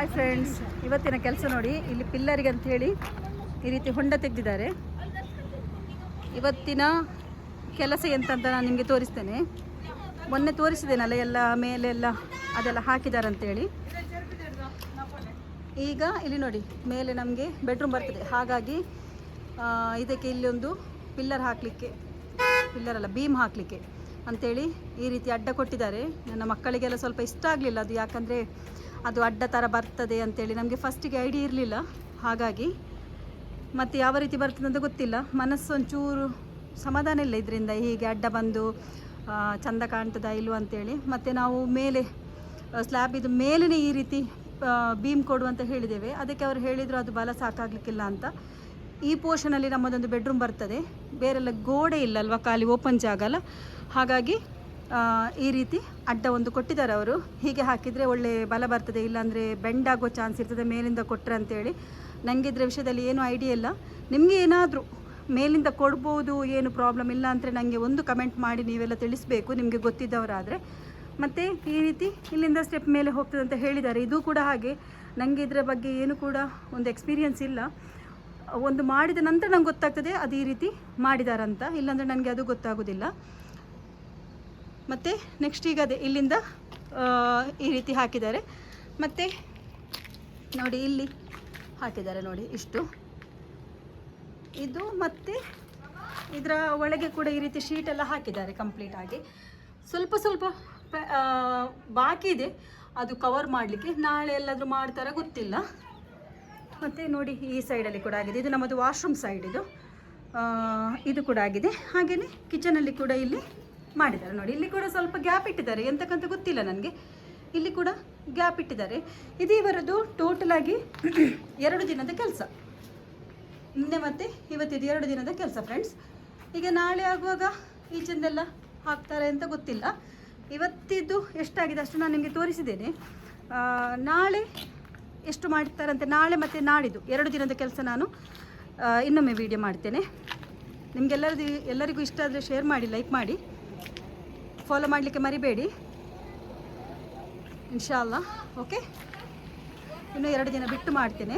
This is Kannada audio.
ಹಾಯ್ ಫ್ರೆಂಡ್ಸ್, ಇವತ್ತಿನ ಕೆಲಸ ನೋಡಿ. ಇಲ್ಲಿ ಪಿಲ್ಲರಿಗೆ ಅಂತ ಹೇಳಿ ಈ ರೀತಿ ಹೊಂಡ ತೆಗೆದಿದ್ದಾರೆ. ಇವತ್ತಿನ ಕೆಲಸ ಎಂತಂತ ನಾನು ನಿಮಗೆ ತೋರಿಸ್ತೇನೆ. ಮೊನ್ನೆ ತೋರಿಸಿದ್ದೇನಲ್ಲ, ಎಲ್ಲ ಮೇಲೆಲ್ಲ ಅದೆಲ್ಲ ಹಾಕಿದ್ದಾರೆ ಅಂತೇಳಿ. ಈಗ ಇಲ್ಲಿ ನೋಡಿ, ಮೇಲೆ ನಮಗೆ ಬೆಡ್ರೂಮ್ ಬರ್ತದೆ. ಹಾಗಾಗಿ ಇದಕ್ಕೆ ಇಲ್ಲಿ ಒಂದು ಪಿಲ್ಲರ್ ಹಾಕಲಿಕ್ಕೆ, ಬೀಮ್ ಹಾಕಲಿಕ್ಕೆ ಅಂಥೇಳಿ ಈ ರೀತಿ ಅಡ್ಡ ಕೊಟ್ಟಿದ್ದಾರೆ. ನನ್ನ ಮಕ್ಕಳಿಗೆಲ್ಲ ಸ್ವಲ್ಪ ಇಷ್ಟ ಆಗಲಿಲ್ಲ ಅದು, ಯಾಕಂದರೆ ಅದು ಅಡ್ಡ ಥರ ಬರ್ತದೆ ಅಂಥೇಳಿ ನಮಗೆ ಫಸ್ಟಿಗೆ ಐಡಿಯಾ ಇರಲಿಲ್ಲ. ಹಾಗಾಗಿ ಮತ್ತು ಯಾವ ರೀತಿ ಬರ್ತದೆ ಅಂತ ಗೊತ್ತಿಲ್ಲ. ಮನಸ್ಸು ಒಂಚೂರು ಸಮಾಧಾನ ಇಲ್ಲ ಇದರಿಂದ, ಹೀಗೆ ಅಡ್ಡ ಬಂದು ಚಂದ ಕಾಣ್ತದಾ ಇಲ್ವ ಅಂತೇಳಿ. ಮತ್ತು ನಾವು ಮೇಲೆ ಸ್ಲ್ಯಾಬ್ ಇದು ಮೇಲೇ ಈ ರೀತಿ ಬೀಮ್ ಕೊಡು ಅಂತ ಹೇಳಿದ್ದೇವೆ. ಅದಕ್ಕೆ ಅವರು ಹೇಳಿದರು ಅದು ಬಲ ಸಾಕಾಗಲಿಕ್ಕಿಲ್ಲ ಅಂತ. ಈ ಪೋರ್ಷನಲ್ಲಿ ನಮ್ಮದೊಂದು ಬೆಡ್ರೂಮ್ ಬರ್ತದೆ, ಬೇರೆಲ್ಲ ಗೋಡೆ ಇಲ್ಲ ಅಲ್ವಾ, ಖಾಲಿ ಓಪನ್ ಜಾಗ ಅಲ್ಲ. ಹಾಗಾಗಿ ಈ ರೀತಿ ಅಡ್ಡ ಒಂದು ಕೊಟ್ಟಿದ್ದಾರೆ ಅವರು. ಹೀಗೆ ಹಾಕಿದರೆ ಒಳ್ಳೆ ಬಲ ಬರ್ತದೆ, ಇಲ್ಲಾಂದರೆ ಬೆಂಡ್ ಆಗೋ ಚಾನ್ಸ್ ಇರ್ತದೆ ಮೇಲಿಂದ ಕೊಟ್ಟರೆ ಅಂತೇಳಿ. ನನಗೆ ಇದರ ವಿಷಯದಲ್ಲಿ ಏನೂ ಐಡಿಯಾ ಇಲ್ಲ. ನಿಮಗೆ ಏನಾದರೂ ಮೇಲಿಂದ ಕೊಡ್ಬೋದು, ಏನು ಪ್ರಾಬ್ಲಮ್ ಇಲ್ಲ ಅಂದರೆ ನನಗೆ ಒಂದು ಕಮೆಂಟ್ ಮಾಡಿ ನೀವೆಲ್ಲ ತಿಳಿಸ್ಬೇಕು, ನಿಮಗೆ ಗೊತ್ತಿದ್ದವರಾದರೆ. ಮತ್ತು ಈ ರೀತಿ ಇಲ್ಲಿಂದ ಸ್ಟೆಪ್ ಮೇಲೆ ಹೋಗ್ತದೆ ಅಂತ ಹೇಳಿದ್ದಾರೆ. ಇದು ಕೂಡ ಹಾಗೆ. ನನಗೆ ಇದರ ಬಗ್ಗೆ ಏನು ಕೂಡ ಒಂದು ಎಕ್ಸ್ಪೀರಿಯನ್ಸ್ ಇಲ್ಲ. ಒಂದು ಮಾಡಿದ ನಂತರ ನಂಗೆ ಗೊತ್ತಾಗ್ತದೆ ಅದು ಈ ರೀತಿ ಮಾಡಿದಾರಂತ, ಇಲ್ಲಾಂದರೆ ನನಗೆ ಅದು ಗೊತ್ತಾಗೋದಿಲ್ಲ. ಮತ್ತು ನೆಕ್ಸ್ಟ್ ಈಗ ಅದೇ ಇಲ್ಲಿಂದ ಈ ರೀತಿ ಹಾಕಿದ್ದಾರೆ. ಮತ್ತು ನೋಡಿ ಇಲ್ಲಿ ಹಾಕಿದ್ದಾರೆ ನೋಡಿ ಇಷ್ಟು ಇದು. ಮತ್ತು ಇದರ ಒಳಗೆ ಕೂಡ ಈ ರೀತಿ ಶೀಟೆಲ್ಲ ಹಾಕಿದ್ದಾರೆ ಕಂಪ್ಲೀಟ್ ಆಗಿ. ಸ್ವಲ್ಪ ಸ್ವಲ್ಪ ಬಾಕಿ ಇದೆ ಅದು ಕವರ್ ಮಾಡಲಿಕ್ಕೆ. ನಾಳೆ ಎಲ್ಲಾದರೂ ಮಾಡ್ತಾರಾ ಗೊತ್ತಿಲ್ಲ. ಮತ್ತು ನೋಡಿ ಈ ಸೈಡಲ್ಲಿ ಕೂಡ ಆಗಿದೆ. ಇದು ನಮ್ಮದು ವಾಶ್ರೂಮ್ ಸೈಡ್, ಇದು ಕೂಡ ಆಗಿದೆ. ಹಾಗೆಯೇ ಕಿಚನಲ್ಲಿ ಕೂಡ ಇಲ್ಲಿ ಮಾಡಿದ್ದಾರೆ ನೋಡಿ. ಇಲ್ಲಿ ಕೂಡ ಸ್ವಲ್ಪ ಗ್ಯಾಪ್ ಇಟ್ಟಿದ್ದಾರೆ, ಎಂತಕ್ಕಂತ ಗೊತ್ತಿಲ್ಲ ನನಗೆ. ಇಲ್ಲಿ ಕೂಡ ಗ್ಯಾಪ್ ಇಟ್ಟಿದ್ದಾರೆ. ಇದು ಇವರದ್ದು ಟೋಟಲ್ ಆಗಿ 2 ದಿನದ ಕೆಲಸ. ನಿನ್ನೆ ಮತ್ತು ಇವತ್ತಿದು 2 ದಿನದ ಕೆಲಸ ಫ್ರೆಂಡ್ಸ್. ಈಗ ನಾಳೆ ಆಗುವಾಗ ಈಚಿಂದೆಲ್ಲ ಹಾಕ್ತಾರೆ ಅಂತ ಗೊತ್ತಿಲ್ಲ. ಇವತ್ತಿದ್ದು ಎಷ್ಟಾಗಿದೆ ಅಷ್ಟು ನಾನು ನಿಮಗೆ ತೋರಿಸಿದ್ದೇನೆ. ನಾಳೆ ಎಷ್ಟು ಮಾಡ್ತಾರಂತೆ, ನಾಳೆ ಮತ್ತು ನಾಡಿದ್ದು 2 ದಿನದ ಕೆಲಸ ನಾನು ಇನ್ನೊಮ್ಮೆ ವಿಡಿಯೋ ಮಾಡ್ತೇನೆ. ಎಲ್ಲರಿಗೂ ಇಷ್ಟ ಆದರೆ ಶೇರ್ ಮಾಡಿ, ಲೈಕ್ ಮಾಡಿ, ಫಾಲೋ ಮಾಡಲಿಕ್ಕೆ ಮರಿಬೇಡಿ ಇನ್ಶಾಅಲ್ಲಾ. ಓಕೆ, ಇನ್ನೂ 2 ದಿನ ಬಿಟ್ಟು ಮಾಡ್ತೇನೆ.